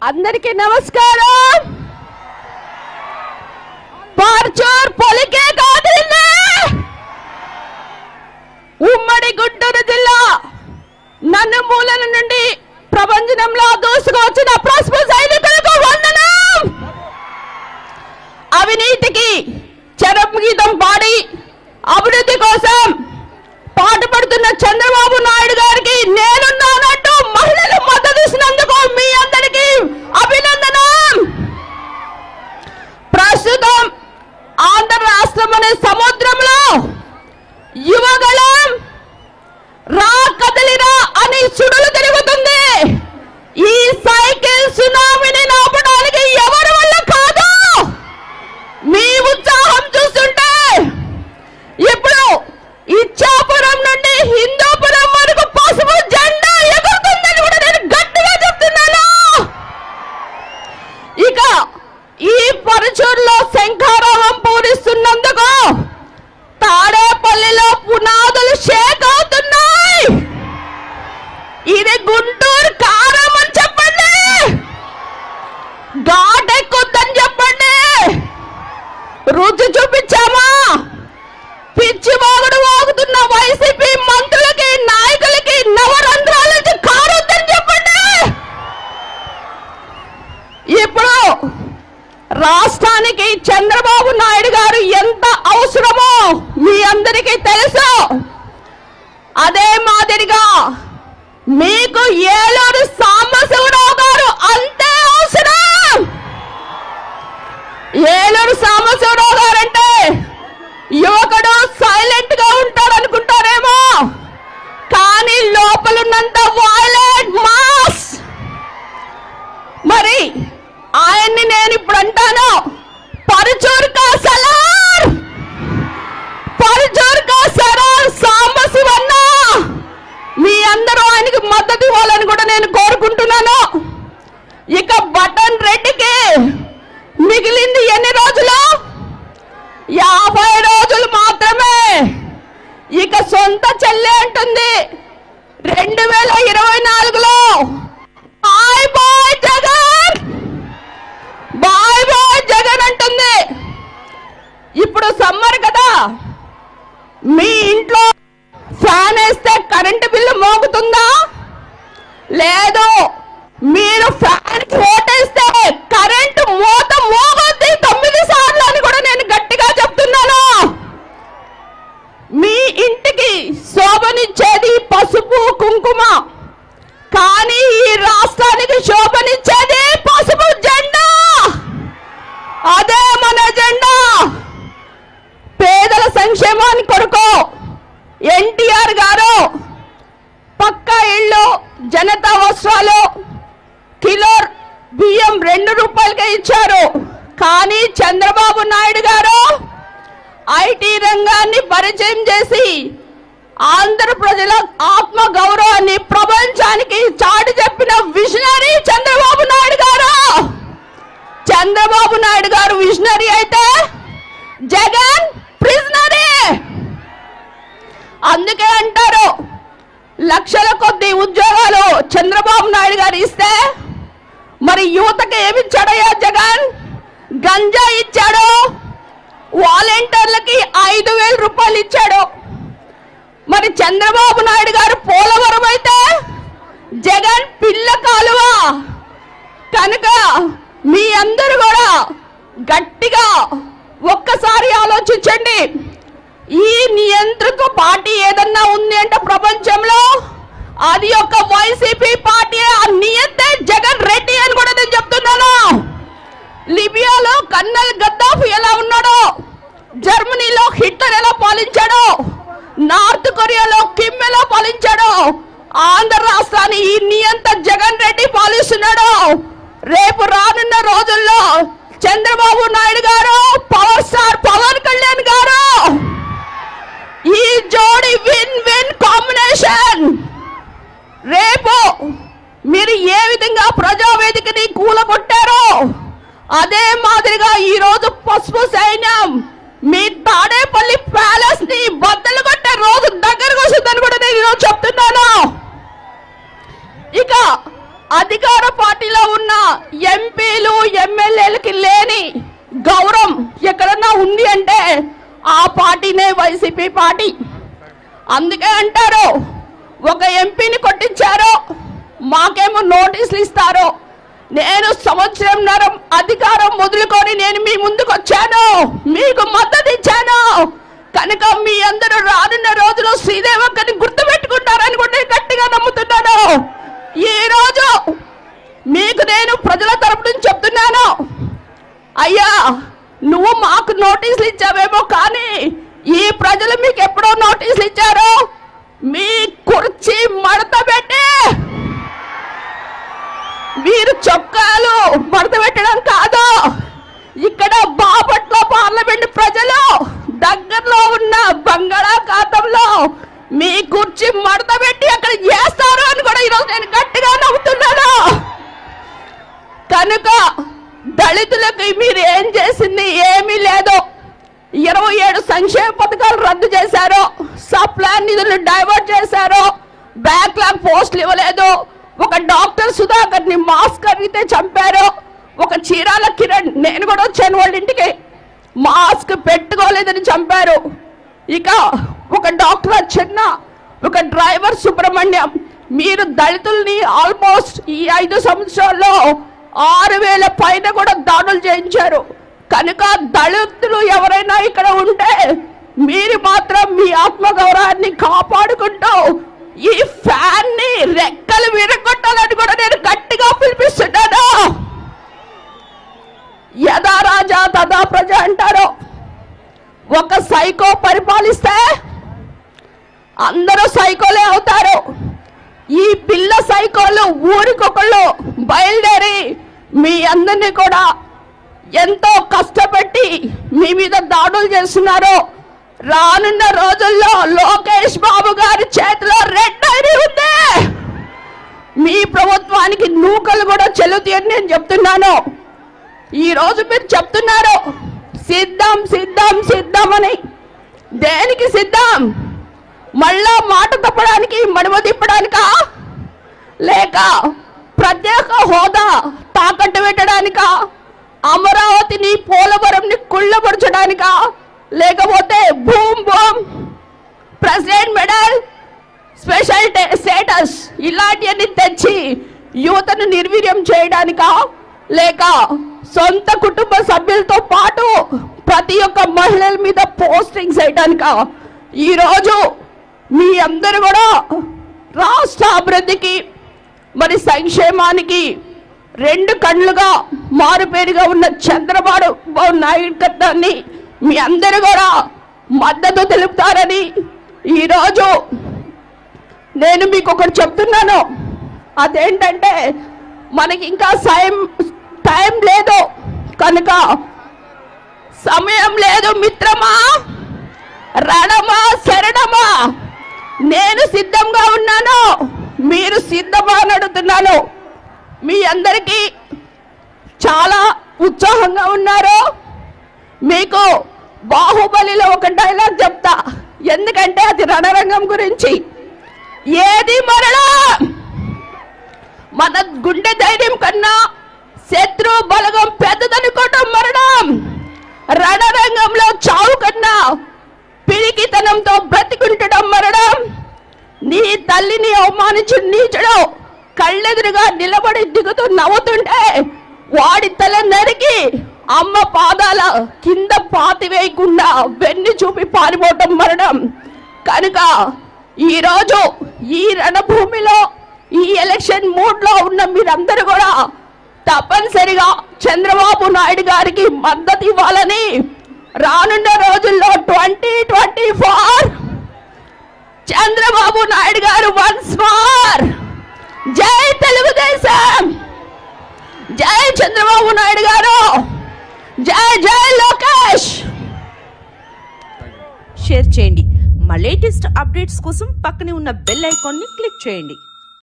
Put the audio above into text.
అందరికీ నమస్కారం. పర్చూర్ పొలికే కాదిల్లే ఉమ్మడి గుంటూరు జిల్లా నన్నుమూలల నుండి ప్రపంచంలో దూసుకొచ్చిన ప్రశ్న సైనికులకు వందనం. అవినీతికి చరమగీతం పాడి అభివృద్ధి కోసం పాటుపడుతున్న చంద్రబాబు నాయుడు గారికి నేనున్నానంటూ మహిళలు మద్దతు ఇచ్చినందుకు మీ అందరికీ అభినందనం. ప్రస్తుతం ఆంధ్ర రాష్ట్రం అనే సముద్రంలో యువగళం రా కదలిరా అని సుడులు తిరుగుతుంది. ఈ సైకిల్ సునామీని ఆపడానికి ఎవరి వల్ల కాదు. మీ ఉత్సాహం చూస్తుంటే ఇప్పుడు ఇచ్చాపురం నుండి హిందూపురం వరకు పసుపు జెండా ఎగురుతుందని కూడా నేను గట్టిగా చెప్తున్నాను. ఇక ఈ పరుచూరులో శంఖారావం పూరిస్తున్నందుకు తాడేపల్లిలో పునాదులు షేక్ అవుతున్నాయి. ఇది గుంటూరు కారం అని చెప్పండి, ఘాటెక్కుద్దని చెప్పండి. రుచి చూపించామా? పిచ్చి వాగుడు వాగుతున్న వైసీపీ మంత్రులకి నాయకులకి నవరంధ్రాల నుంచి కారొద్దని చెప్పండి. ఇప్పుడు రాష్ట్రానికి చంద్రబాబు నాయుడు గారు ఎంత అవసరమో మీ అందరికీ తెలుసు. అదే మాదిరిగా మీకు ఏలూరు సాంబశివరావు గారు అంతే అవసరం. ఏలూరు సాంబశివరావు గారంటే యువకుడు సైలెంట్ గా ఉంటాడు అనుకుంటారేమో, కానీ లోపలున్నంత వైలెంట్ మాస్. మరి ఆయన్ని నేను ఇప్పుడు అంటాను, పరుచూర్ కా సలార్, పరుచూర్ కా సలార్ సాంబశివన్న. మీ అందరూ ఆయనకి మద్దతు ఇవ్వాలని కూడా నేను కోరుకుంటున్నాను. ఇక బటన్ రెడ్డికి మిగిలింది ఎన్ని రోజులు? 50 రోజులు మాత్రమే. ఇక సొంత చెల్లె అంటుంది 2024లో bye bye Jagan, bye bye Jagan అంటుంది. ఇప్పుడు సమ్మర్ కదా, మీ ఇంట్లో ఫ్యాన్ వేస్తే కరెంటు బిల్లు మోగుతుందా? లేదు. మీరు ఫ్యాన్ ఓటేస్తే కరెంటు మోత మోగొద్ది 9 సార్లు అని కూడా నేను గట్టిగా చెప్తున్నాను. మీ ఇంటికి శోభనిచ్చేది పసుపు కుంకుమ, కానీ ఈ రాష్ట్రానికి శోభనిచ్చేది పసుపు జెండా. అదే మన జెండా. పేదల సంక్షేమాన్ని కొరకు ఎన్టీఆర్ గారు పక్కా ఇళ్ళు, జనతా వస్త్రాలు, కిలో బియ్యం 2 రూపాయలకే ఇచ్చారు. కానీ చంద్రబాబు నాయుడు గారు ఐటీ రంగాన్ని పరిచయం చేసి ఆంధ్ర ప్రజల ఆత్మ గౌరవాన్ని ప్రపంచానికి చాటి చెప్పిన విజనరీ చంద్రబాబు నాయుడు గారు. చంద్రబాబు నాయుడు గారు విజనరీ అయితే జగన్ ప్రిజనరీ. అందుకే అంటారు, లక్షల కొద్ది ఉద్యోగాలు చంద్రబాబు నాయుడు గారు ఇస్తే మరి యువతకి ఏమిచ్చాడయ్యా జగన్? గంజా ఇచ్చాడు, వాలంటీర్లకి 5,000 రూపాయలు ఇచ్చాడు. మరి చంద్రబాబు నాయుడు గారు పోలవరం అయితే జగన్ పిల్ల కాలువ. కనుక మీ అందరూ కూడా గట్టిగా ఒక్కసారి ఆలోచించండి. ఈ నియంత్రిత పార్టీ ఏదన్నా ఉంది అంటే ప్రపంచంలో అది ఒక వైసీపీ పార్టీ. ఆ నియంతే జగన్ రెడ్డి అని కూడా నేను చెప్తున్నాను. లిబియాలో కర్నల్ గద్దాఫీ ఎలా ఉన్నాడో, జర్మనీలో హిట్లర్ ఎలా పాలించాడో, నార్త్ కొరియాలో కిమ్ ఎలా పాలించాడో, ఆంధ్ర రాష్ట్రాన్ని ఈ నియంత జగన్ రెడ్డి పాలిస్తున్నాడు. రేపు రానున్న రోజుల్లో చంద్రబాబు నాయుడు గారు, పవర్ స్టార్ పవన్ కళ్యాణ్ గారు, ఈ జోడి విన్ విన్ కాంబినేషన్. రేపు మీరు ఏ విధంగా ప్రజావేదికని కూలగొట్టారో అదే మాదిరిగా ఈ రోజు పసుపు సైన్యం మీ తాడేపల్లి ప్యాలెస్ ని బద్దలు కొట్టే రోజు దగ్గరకు వస్తుందని కూడా నేను ఈరోజు చెప్తున్నాను. ఇక అధికార పార్టీలో ఉన్న ఆ పార్టీనే వైసీపీ పార్టీ. అందుకే అంటారు ఒక ఎంపీని కొట్టించారు, మాకేమో నోటీసులు ఇస్తారు. నేను సంవత్సరంన్నర అధికారం మొదలుకొని నేను మీ ముందుకు వచ్చాను, మీకు మద్దతు ఇచ్చాను కనుక మీ అందరూ రానున్న రోజులో శ్రీదేవక్కని గుర్తుపెట్టుకుంటారని కూడా నేను గట్టిగా నమ్ముతున్నాను. ఈ రోజు మీకు నేను ప్రజల తరపు నుంచి చెప్తున్నాను, అయ్యా నువ్వు మాకు నోటీసులు ఇచ్చావేమో కానీ ఈ ప్రజలు మీకు ఎప్పుడో నోటీసులు ఇచ్చారు. మీ కుర్చీ మడత పెట్టి మీరు చొక్కాలు మడత పెట్టడం కాదు, ఇక్కడ బాపట్ల పార్లమెంట్ ప్రజలు దగ్గరలో ఉన్న బంగాళాఖాతంలో మీ కుర్చీ మడత పెట్టి అక్కడ చేస్తారు అని కూడా ఈరోజు నేను గట్టిగా నమ్ముతున్నాను. కనుక దళితులకు మీరు ఏం చేసింది ఏమీ లేదు. 27 సంక్షేమ పథకాలు రద్దు చేశారు, సప్లాన్ నిధులు డైవర్ట్ చేశారు, బ్యాక్లాగ్ పోస్టులు ఇవ్వలేదు, ఒక డాక్టర్ సుధాకర్ని మాస్క్ అడిగితే చంపారు, ఒక చీరాల కిరణ్ నేను కూడా వచ్చాను వాళ్ళ ఇంటికి మాస్క్ పెట్టుకోలేదని చంపారు. ఇక ఒక డాక్టర్ చిన్న, ఒక డ్రైవర్ సుబ్రహ్మణ్యం. మీరు దళితుల్ని ఆల్మోస్ట్ ఈ 5 సంవత్సరాల్లో 6,000 పైన కూడా దాడులు చేయించారు. కనుక దళితులు ఎవరైనా ఇక్కడ ఉంటే మీరు మాత్రం మీ ఆత్మగౌరవాన్ని కాపాడుకుంటూ ఈ ఫ్యాన్ ని రెక్కలు విరగొట్టాలని కూడా నేను గట్టిగా పిలిపిస్తున్నాను. యథా రాజా తదా ప్రజ అంటారు. ఒక సైకో పరిపాలిస్తే అందరూ సైకోలే అవుతారు. ఈ పిల్ల సైకోలు ఊరికొకళ్ళు బయలుదేరి మీ అందరినీ కూడా ఎంతో కష్టపెట్టి మీ మీద దాడులు చేస్తున్నారు. రానున్న రోజుల్లో లోకేష్ బాబు గారి చేతిలో రెడ్ ఐడి ఉంది, మీ ప్రభుత్వానికి నూకలు కూడా చెల్లుతాయని నేను చెప్తున్నాను. ఈ రోజు మీరు చెప్తున్నారు సిద్ధం సిద్ధం సిద్ధం అని. దేనికి సిద్ధం? మళ్ళా మాట తప్పడానికి, మడమ తిప్పడానికా, లేక ప్రత్యేక హోదా తాకట్టు పెట్టడానికా, అమరావతిని పోలవరంని కుళ్ళపరచడానికా, లేకపోతే boom boom president medal special status ఇలాంటివన్నీ తెచ్చి యువతను నిర్వీర్యం చేయడానికా, లేక సొంత కుటుంబ సభ్యులతో పాటు ప్రతి ఒక్క మహిళల మీద పోస్టింగ్స్ వేయడానికా? ఈరోజు మీ అందరూ కూడా రాష్ట్ర అభివృద్ధికి మరి సంక్షేమానికి 2 కళ్ళుగా మారుపేరుగా ఉన్న చంద్రబాబు నాయుడు గారిని మీ అందరూ కూడా మద్దతు తెలుపుతారని ఈరోజు నేను మీకు ఒకటి చెప్తున్నాను. అదేంటంటే మనకి ఇంకా టైం లేదు కనుక సమయం లేదు మిత్రమా, రణమా శరణమా, నేను సిద్ధంగా ఉన్నాను, మీరు సిద్ధమా అని అడుగుతున్నాను. మీ అందరికీ చాలా ఉత్సాహంగా ఉన్నారు. మీకు బాహుబలిలో ఒక డైలాగ్ చెప్తా, ఎందుకంటే అది రణరంగం గురించి. ఏది మరణం? మన గుండె ధైర్యం కన్నా శత్రు బలగం పెద్దదనుకోవటం మరణం. రణరంగంలో చావు కన్నా పిరికితనంతో బ్రతికుంటడం మరణం. నీ తల్లిని అవమానించి నీచుడు కళ్ళెదురుగా నిలబడి దిగుతూ నవ్వుతుంటే వాడి తల నరికి అమ్మ పాదాల కింద పాతి వేయకుండా వెన్ను చూపి పారిపోవటం మరణం. కనుక ఈరోజు ఈ రణభూమిలో ఈ ఎలక్షన్ మూడ్ లో ఉన్న మీరందరూ కూడా తప్పనిసరిగా చంద్రబాబు నాయుడు గారికి మద్దతు ఇవ్వాలని రానున్న రోజుల్లో 2024 చంద్రబాబు నాయుడు గారు వన్స్ మోర్. జై తెలుగుదేశం, జై చంద్రబాబు నాయుడు గారు, జై జై లోకేష్. షేర్ చేయండి. మా లేటెస్ట్ అప్డేట్స్ కోసం పక్కనే ఉన్న బెల్ ఐకాన్ ని క్లిక్ చేయండి.